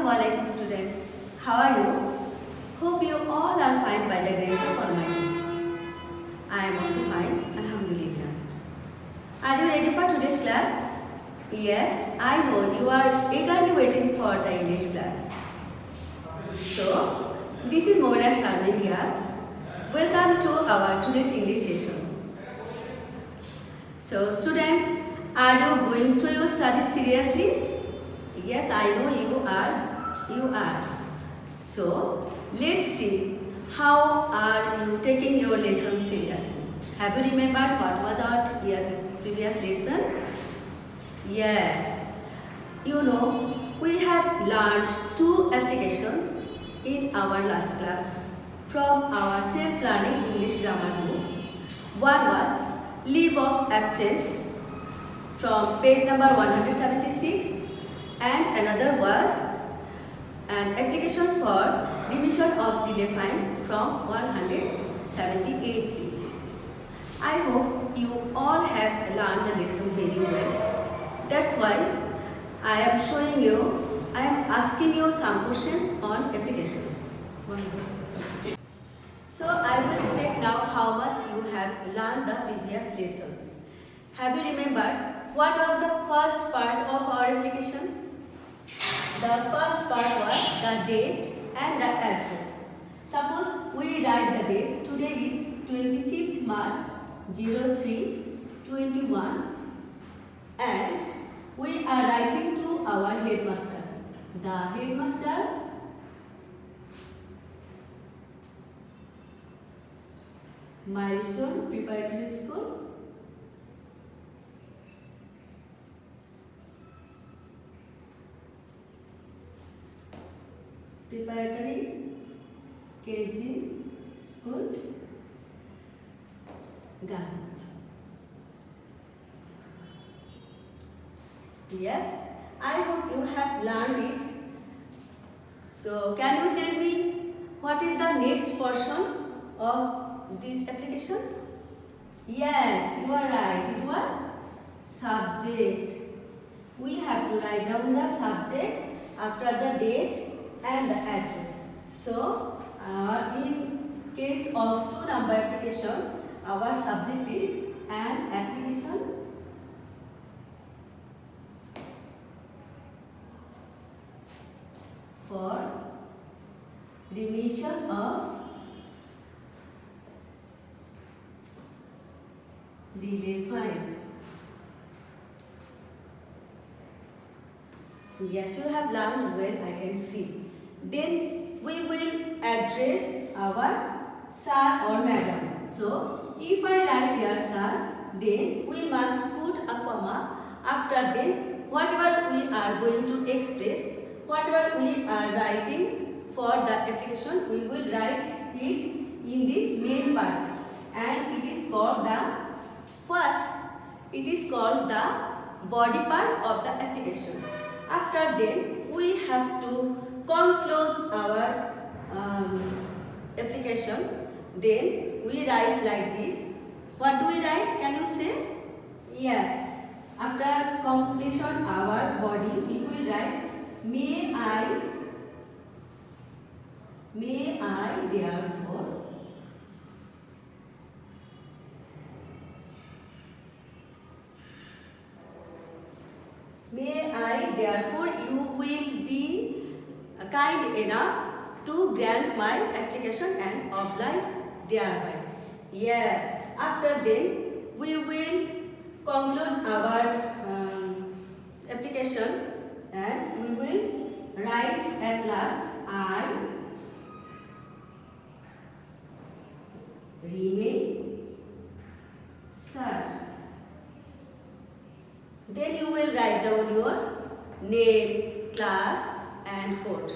Assalamualaikum students. How are you? Hope you all are fine by the grace of Almighty. I am also fine, Alhamdulillah. Are you ready for today's class? Yes, I know you are eagerly waiting for the English class. So, this is Mona Sharmin here. Welcome to our today's English session. So, students, are you going through your studies seriously? Yes, I know you are. So, let's see how are you taking your lesson seriously. Have you remembered what was our previous lesson? Yes, you know, we have learned two applications in our last class from our self-learning English grammar book. One was leave of absence from page number 176 and another was an application for remission of delay fine from 178 page. I hope you all have learned the lesson very well. That's why I am asking you some questions on applications. So I will check now how much you have learned the previous lesson. Have you remembered what was the first part of our application? The first part was the date and the address. Suppose we write the date. Today is 25th March 03/21 and we are writing to our headmaster. The headmaster Milestone Preparatory School, Preparatory KG School, Gazipur. Yes, I hope you have learned it. So, can you tell me what is the next portion of this application? Yes, you are right. It was subject. We have to write down the subject after the date and the address. So, in case of 2-number application, our subject is an application for remission of delay fine. Yes, you have learned well, I can see. Then we will address our sir or madam. So, if I write here sir, then we must put a comma. After then, whatever we are going to express, whatever we are writing for the application, we will write it in this main part. And it is called the what? It is called the body part of the application. After then, we have to conclude our application. Then we write like this. What do we write? Can you say? Yes. After completion our body, we will write may I therefore you will be kind enough to grant my application and oblige thereby. Yes, after then we will conclude our application and we will write at last I remain sir. Then you will write down your name, class and code.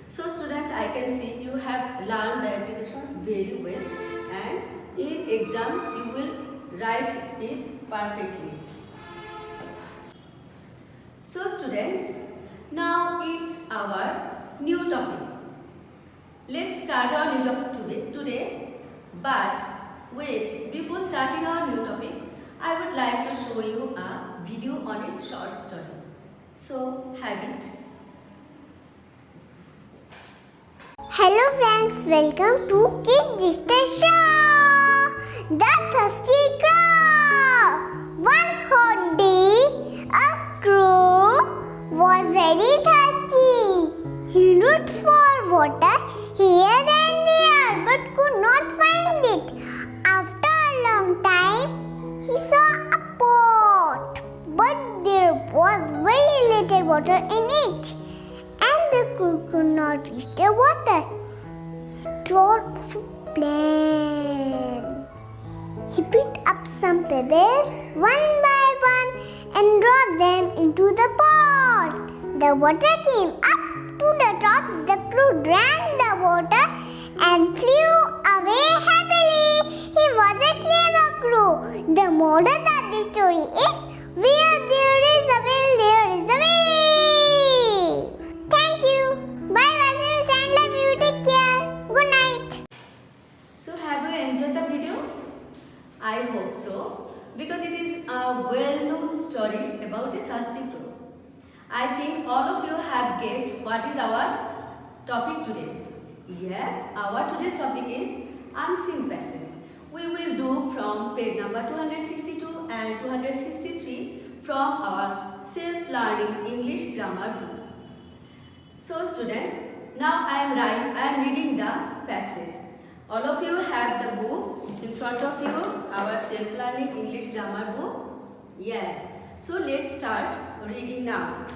So students, I can see you have learned the applications very well and in exam you will write it perfectly. So students, now it's our new topic. Let's start our new topic today. But wait, before starting our new topic, I would like to show you a video on a short story. So have it. Hello friends, welcome to Kids Show. The Thirsty Crow. One hot day, a crow was very thirsty. He looked for water here and there but could not find it. After a long time, he saw a pot, but there was very little water in it. And the crow could not reach the water. He thought of a plan. He picked up some pebbles one by one and dropped them into the pot. The water came up to the top. The crow drank the water and flew away happily. He was a clever crow. The moral of the story is, where there is a will, there is a way. Thank you. Bye, listeners, and love you. Take care. Good night. So have you enjoyed the video? I hope so, because it is a well-known story about a thirsty crow. I think all of you have guessed what is our topic today. Yes, our today's topic is unseen passage. We will do from page number 262 and 263 from our self-learning English grammar book. So students, now I am reading the passage. All of you have the book in front of you, our self-learning English grammar book. Yes. So let's start reading now.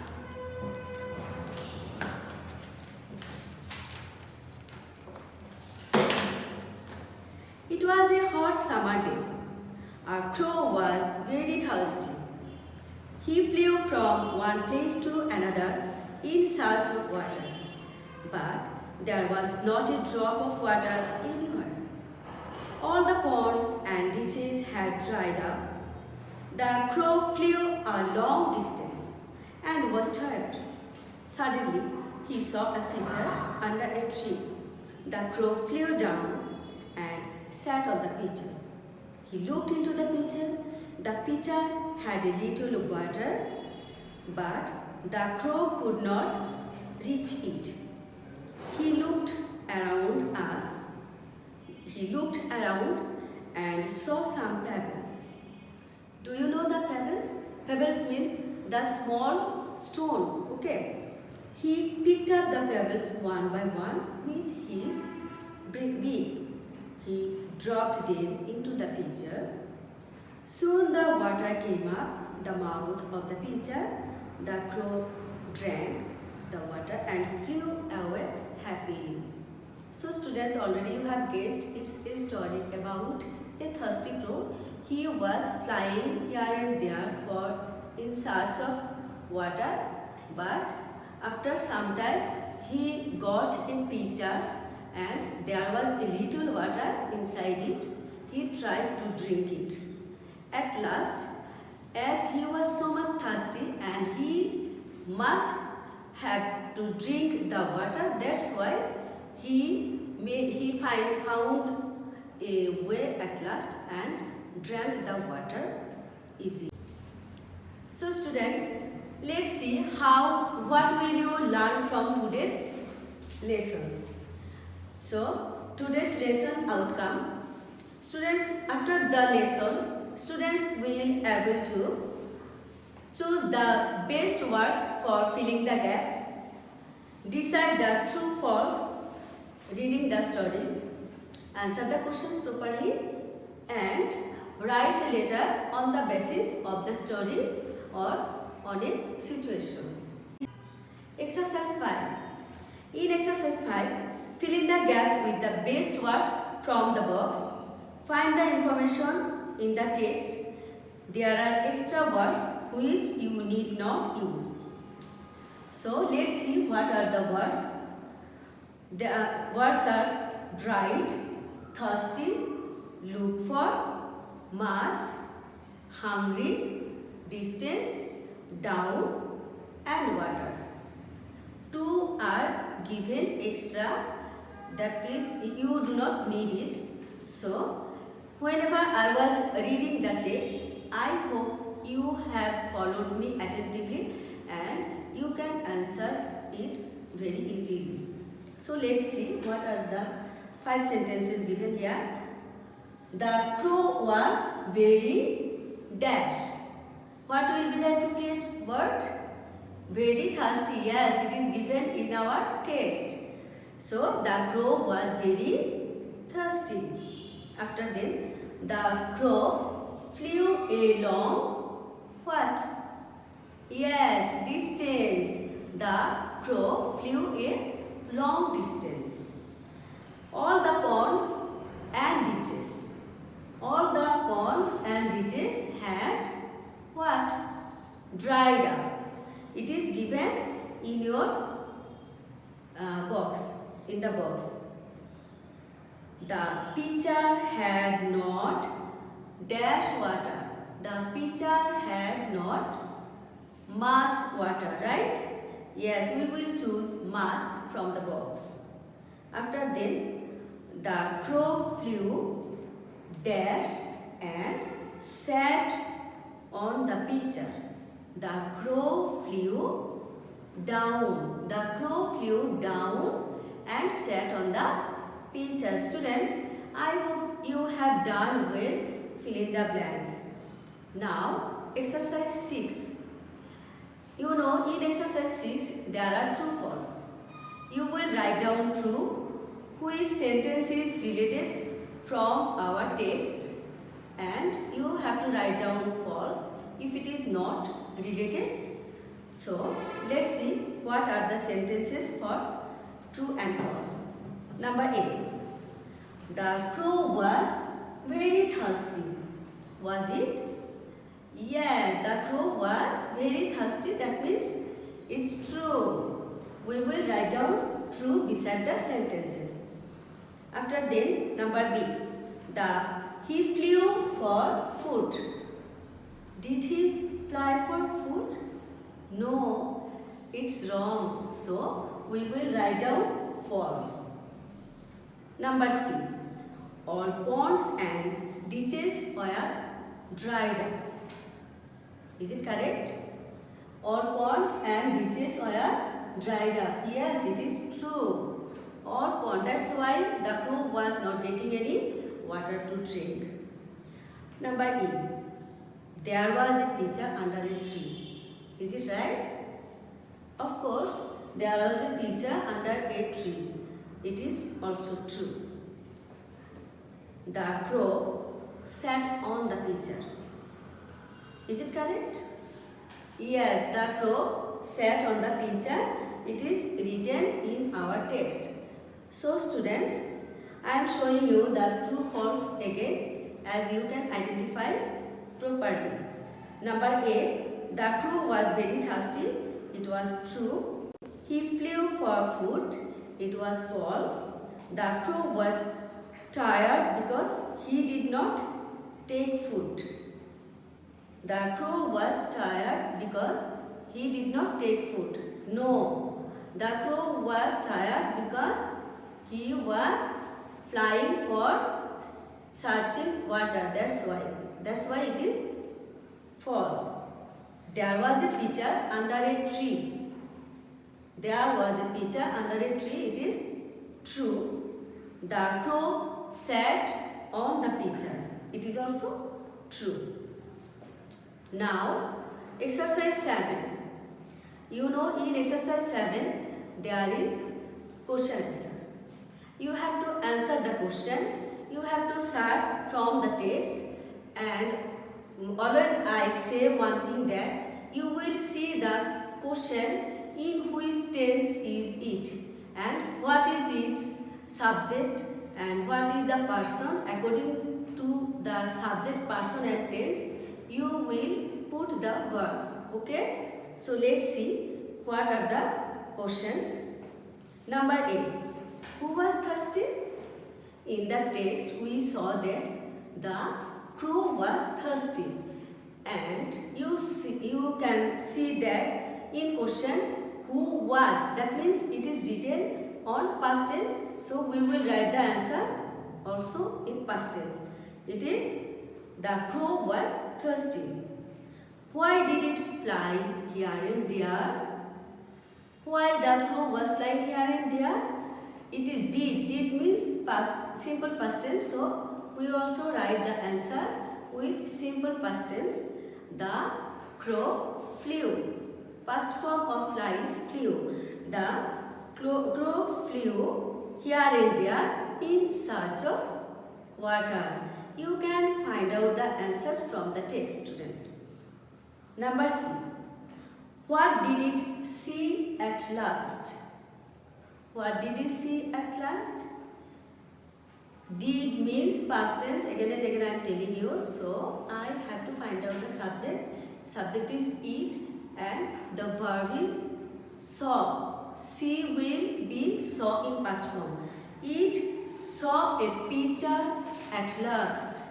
It was a hot summer day. Our crow was very thirsty. He flew from one place to another in search of water, but there was not a drop of water anywhere. All the ponds and ditches had dried up. The crow flew a long distance and was tired. Suddenly, he saw a pitcher under a tree. The crow flew down and sat on the pitcher. He looked into the pitcher. The pitcher had a little water, but the crow could not reach it. He looked around and saw some pebbles. Do you know the pebbles? Pebbles means the small stone. Okay. He picked up the pebbles one by one with his beak. He dropped them into the pitcher. Soon the water came up the mouth of the pitcher. The crow drank the water and flew away happily. So students, already you have guessed, it's a story about a thirsty crow. He was flying here and there in search of water, but after some time he got a pitcher and there was a little water inside it. He tried to drink it. At last, as he was so much thirsty and he must have to drink the water, that's why he found a way at last and drank the water easily. So students, let's see what will you learn from today's lesson. So today's lesson outcome, students, after the lesson, students will able to choose the best word for filling the gaps, decide the true false, reading the story, answer the questions properly, and write a letter on the basis of the story or on a situation. Exercise 5. In exercise 5, fill in the gaps with the best word from the box. Find the information in the text. There are extra words which you need not use. So let's see what are the words. The words are dried, thirsty, look for, much, hungry, distance, down, and water. 2 are given extra, that is you do not need it. So whenever I was reading the text, I hope you have followed me attentively and you can answer it very easily. So let's see what are the 5 sentences given here. The crow was very dash. What will be the appropriate word? Very thirsty. Yes, it is given in our text. So the crow was very thirsty. After then, the crow flew a long what? Yes, distance. The crow flew a long distance. All the ponds and ditches. All the ponds and ditches had what? Dried up. It is given in your box, in the box. The pitcher had not dash water. The pitcher had not much water, right? Yes, we will choose much from the box. After then, the crow flew dash and sat on the pitcher. The crow flew down. The crow flew down and sat on the pitcher. Students, I hope you have done well. Fill in the blanks. Now, exercise 6. You know, in exercise 6, there are true false. You will write down true, which sentence is related from our text, and you have to write down false if it is not related. So, let's see what are the sentences for true and false. Number A. The crow was very thirsty. Was it? Yes, the crow was very thirsty. That means it's true. We will write down true beside the sentences. After then, number B. He flew for food. Did he fly for food? No, it's wrong. So, we will write down false. Number C. All ponds and ditches were dried up. Is it correct? All ponds and ditches were dried up. Yes, it is true. All ponds. That's why the crow was not getting any water to drink. Number E. There was a pitcher under a tree. Is it right? Of course, there was a pitcher under a tree. It is also true. The crow sat on the pitcher. Is it correct? Yes, the crow sat on the pitcher. It is written in our text. So students, I am showing you the true false again as you can identify properly. Number A. The crow was very thirsty. It was true. He flew for food. It was false. The crow was tired because he did not take food. The crow was tired because he did not take food. No, the crow was tired because he was flying for searching water. That's why it is false. There was a pitcher under a tree. There was a pitcher under a tree. It is true. The crow sat on the pitcher. It is also true. Now, exercise 7. You know, in exercise 7, there is question answer. You have to answer the question. You have to search from the text, and always I say one thing, that you will see the question in which tense is it and what is its subject and what is the person. According to the subject, person and tense, you will put the verbs. Okay, so let's see what are the questions. Number A. Who was thirsty? In the text we saw that the crow was thirsty, and you can see that in question who was, that means it is written on past tense, so we will write the answer also in past tense. It is the crow was thirsty. Why did it fly here and there? Why the crow was flying here and there? It is did. Did means past, simple past tense. So we also write the answer with simple past tense. The crow flew. Past form of fly is flew. The crow flew here and there in search of water. You can find out the answers from the text, student. Number C. What did it see at last? What did it see at last? Did means past tense. Again and again I am telling you. So I have to find out the subject. Subject is it and the verb is saw. See will be saw in past form. It saw a picture at last.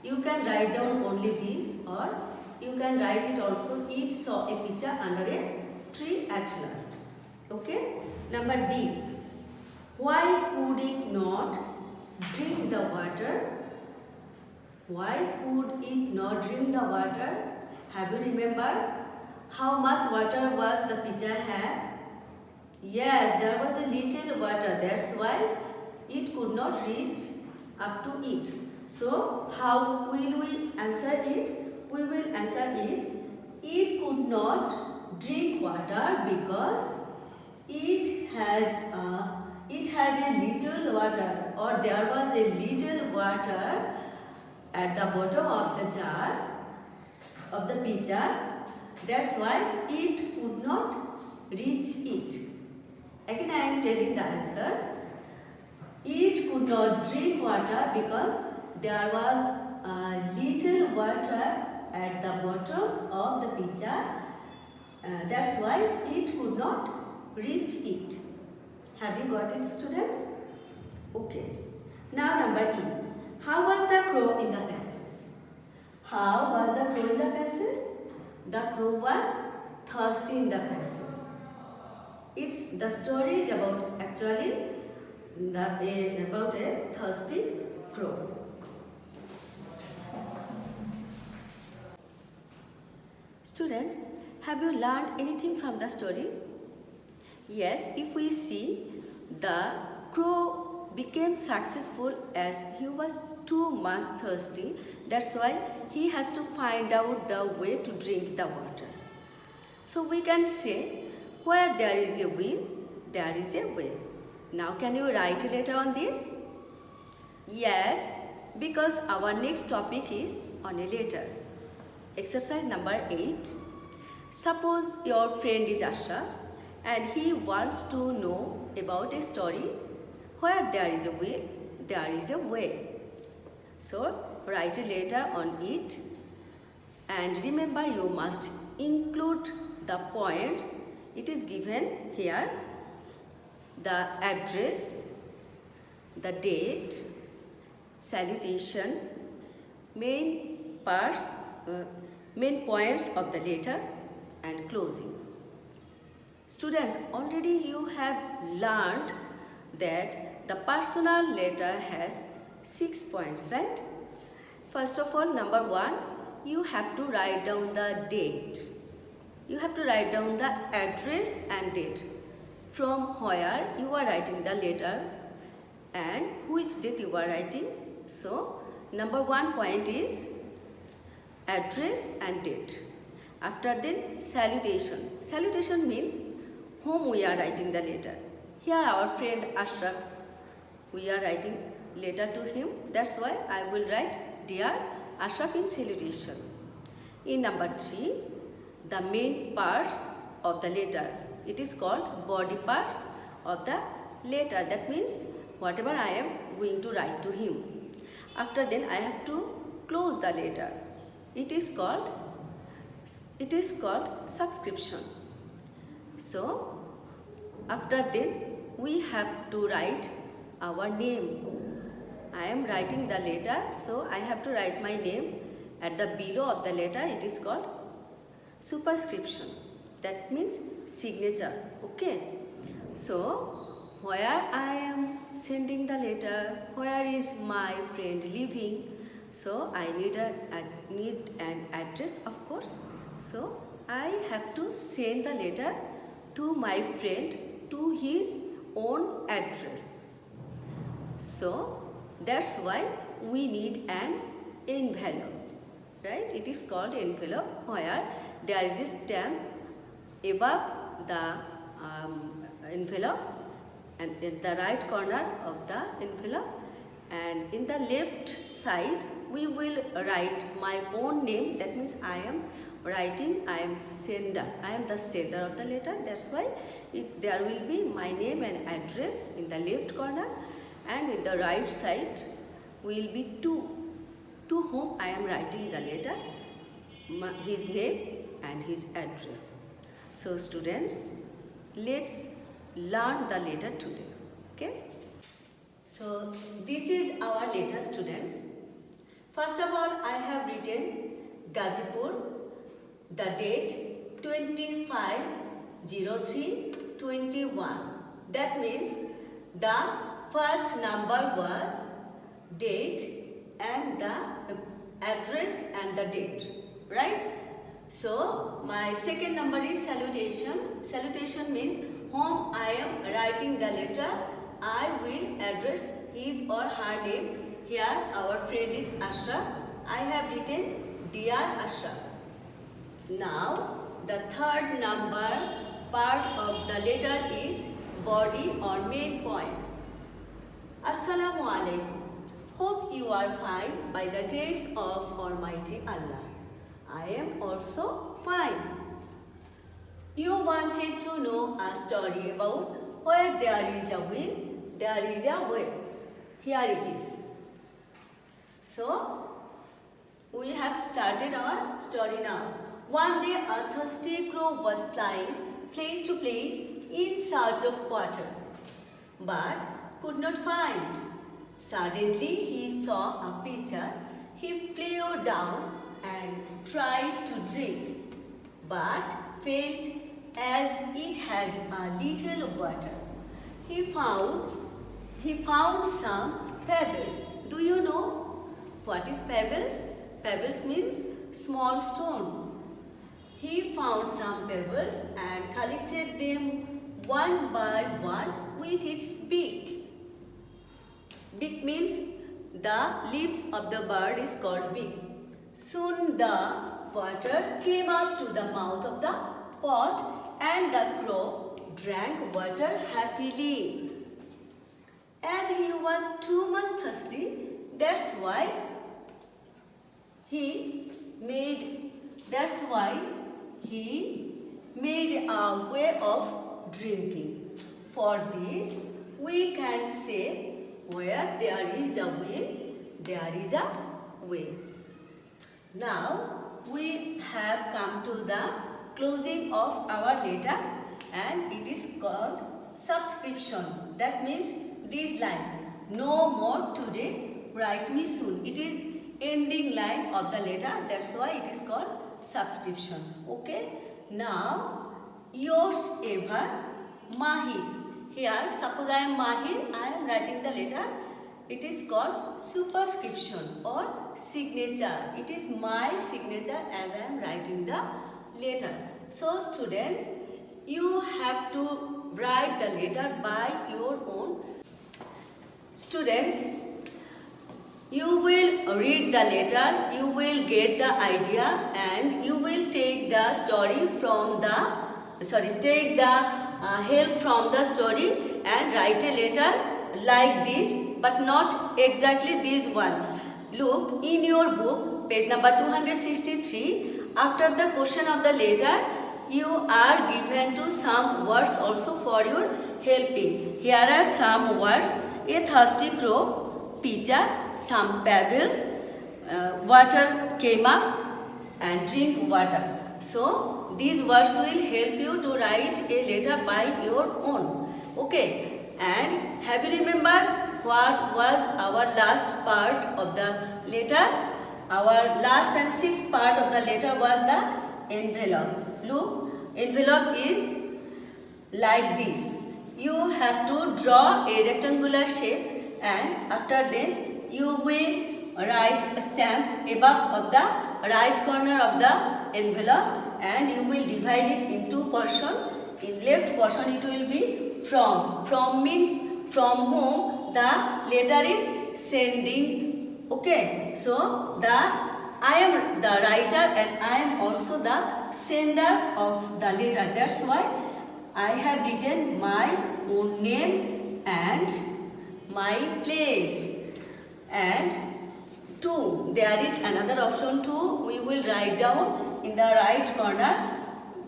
You can write down only this, or you can write it also. It saw a picture under a tree at last. Okay. Number D. Why could it not drink the water? Why could it not drink the water? Have you remembered how much water was the pitcher had? Yes, there was a little water. That's why it could not reach up to it. So, how will we answer it? We will answer it. It could not drink water because it had a little water, or there was a little water at the bottom of the jar, of the pitcher. That's why it could not reach it. Again I am telling the answer. It could not drink water because there was a little water at the bottom of the pitcher. That's why it could not reach it. Have you got it, students? Okay. Now number E. How was the crow in the passage? How was the crow in the passage? The crow was thirsty in the passage. The story is about about a thirsty crow. Students, have you learned anything from the story? Yes, if we see, the crow became successful as he was too much thirsty. That's why he has to find out the way to drink the water. So we can say, where there is a will, there is a way. Now can you write a letter on this? Yes, because our next topic is on a letter. Exercise number 8. Suppose your friend is Ashraf and he wants to know about a story. Where there is a will, there is a way. So write a letter on it, and remember you must include the points. It is given here: the address, the date, salutation, main points of the letter, and closing. Students, already you have learned that the personal letter has 6 points, right? First of all, number 1, you have to write down the date. You have to write down the address and date. From where you are writing the letter and which date you are writing. So, number 1 point is address and date. After that, salutation. Salutation means whom we are writing the letter. Here our friend Ashraf, we are writing letter to him. That's why I will write Dear Ashraf in salutation. In number 3, the main parts of the letter. It is called body parts of the letter. That means whatever I am going to write to him. After then I have to close the letter. It is called subscription. So after then we have to write our name. I am writing the letter, so I have to write my name at the below of the letter. It is called superscription. That means signature. Okay. So where I am sending the letter, where is my friend living? So I need an address, of course. So I have to send the letter to my friend to his own address. So that's why we need an envelope, right? It is called envelope, where there is a stamp above the envelope and in the right corner of the envelope, and in the left side we will write my own name. That means I am writing, I am sender, I am the sender of the letter. That's why there will be my name and address in the left corner, and in the right side will be to whom I am writing the letter, his name and his address. So students, let's learn the letter today. Okay? So this is our letter, students. First of all, I have written Gazipur, the date 25/03/21. That means the first number was date and the address and the date, right? So my second number is salutation. Salutation means whom I am writing the letter, I will address his or her name. Here our friend is Ashraf. I have written Dear Ashraf. Now the third number part of the letter is body or main points. Assalamu alaikum. Hope you are fine by the grace of Almighty Allah. I am also fine. You wanted to know a story about where there is a will, there is a way. Here it is. So, we have started our story now. One day a thirsty crow was flying place to place in search of water, but could not find. Suddenly he saw a pitcher. He flew down and tried to drink, but failed as it had a little water. He found some pebbles. Do you know what is pebbles? Pebbles means small stones. He found some pebbles and collected them one by one with its beak. Beak means the lips of the bird is called beak. Soon the water came up to the mouth of the pot and the crow drank water happily. As he was too much thirsty, that's why he made a way of drinking. For this, we can say, where there is a will, there is a way. Now, we have come to the closing of our letter, and it is called subscription. That means this line, no more today, write me soon. It is ending line of the letter, that's why it is called subscription. Okay? Now, yours ever, Mahir. Here, suppose I am Mahir, I am writing the letter. It is called superscription or signature. It is my signature as I am writing the letter. So, students, you have to write the letter by your own. Students, you will read the letter, you will get the idea, and you will take the story from the, take the help from the story and write a letter like this, but not exactly this one. Look, in your book, page number 263, after the question of the letter, you are given to some words also for your helping. Here are some words: a thirsty crow, pitcher, some pebbles, water came up, and drink water. So, these words will help you to write a letter by your own. Okay, and have you remembered what was our last part of the letter? Our last and sixth part of the letter was the envelope. Look, envelope is like this. You have to draw a rectangular shape, and after then you will write a stamp above of the right corner of the envelope, and you will divide it into portion in left portion it will be from. From means from whom the letter is sending. Okay, so I am the writer and I am also the sender of the letter. That's why I have written my own name and my place. And 2, there is another option 2. We will write down in the right corner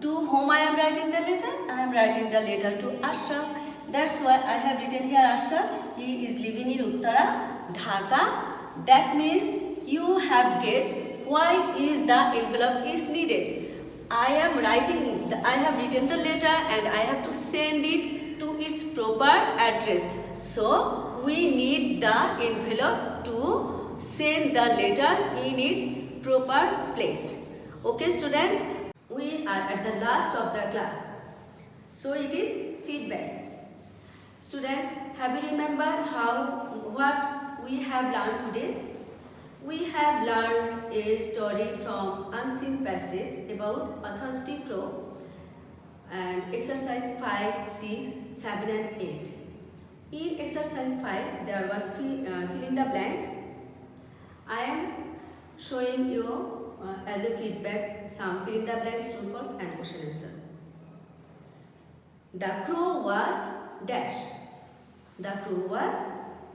to whom I am writing the letter. I am writing the letter to Ashraf. That's why I have written here Ashraf. He is living in Uttara, Dhaka. That means you have guessed why is the envelope is needed. I have written the letter and I have to send it to its proper address. So we need the envelope to send the letter in its proper place. Okay students, we are at the last of the class. So it is feedback. Students, have you remembered what we have learned today? We have learned a story from Unseen Passage about a thirsty crow and exercise 5, 6, 7 and 8. In exercise 5, there was fill in the blanks. I am showing you as a feedback some fill in the blanks, true, false and question answer. The crow was dash. The crow was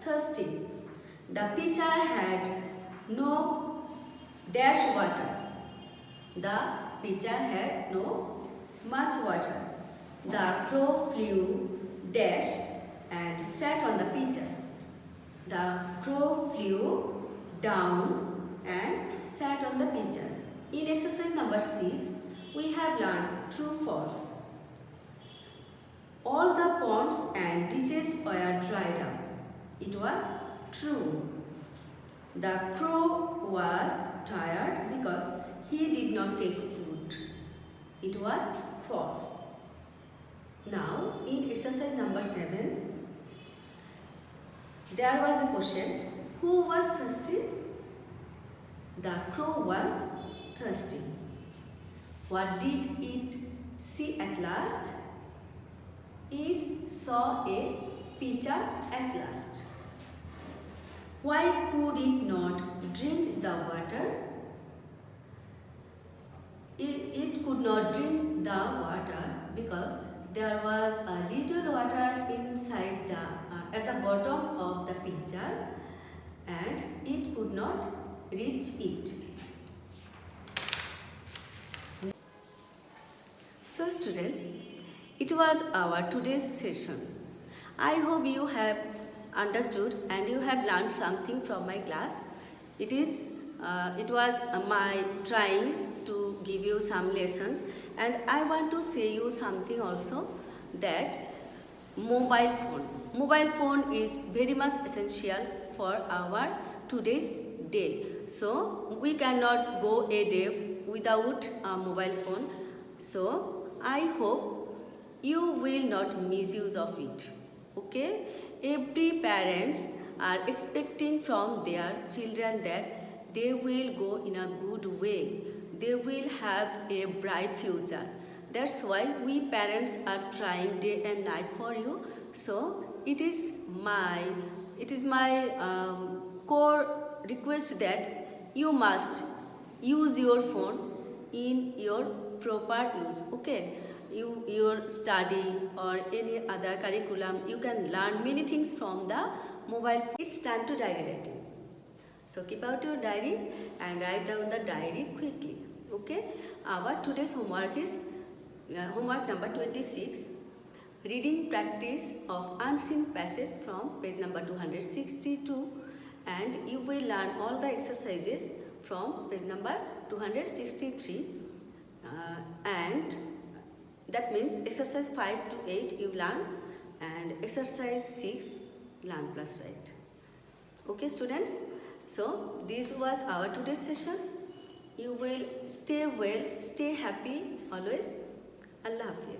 thirsty. The pitcher had no dash water. The pitcher had no much water. The crow flew dash and sat on the pitcher. The crow flew down and sat on the pitcher. In exercise number 6, we have learned true, false. All the ponds and ditches were dried up. It was true. The crow was tired because he did not take food. It was false. Now, in exercise number 7, there was a question. Who was thirsty? The crow was thirsty. What did it see at last? It saw a pitcher at last. Why could it not drink the water? It could not drink the water because there was a little water inside at the bottom of the pitcher and it could not reach it. So students, it was our today's session. I hope you have understood and you have learned something from my class. It was my trying to give you some lessons, and I want to say you something also, that mobile phone is very much essential for our today's day. So we cannot go a day without a mobile phone. So I hope you will not misuse of it. Okay, every parents are expecting from their children that they will go in a good way. They will have a bright future. That's why we parents are trying day and night for you. So it is my core request that you must use your phone in your proper use. Okay, your study or any other curriculum, you can learn many things from the mobile phone. It's time to diary writing. So keep out your diary and write down the diary quickly. Okay, our today's homework is homework number 26, reading practice of Unseen Passage from page number 262, and you will learn all the exercises from page number 263, and that means exercise 5 to 8 you learn and exercise 6 learn plus write. Okay students, so this was our today's session. You will stay well, stay happy always. Allah Hafiz.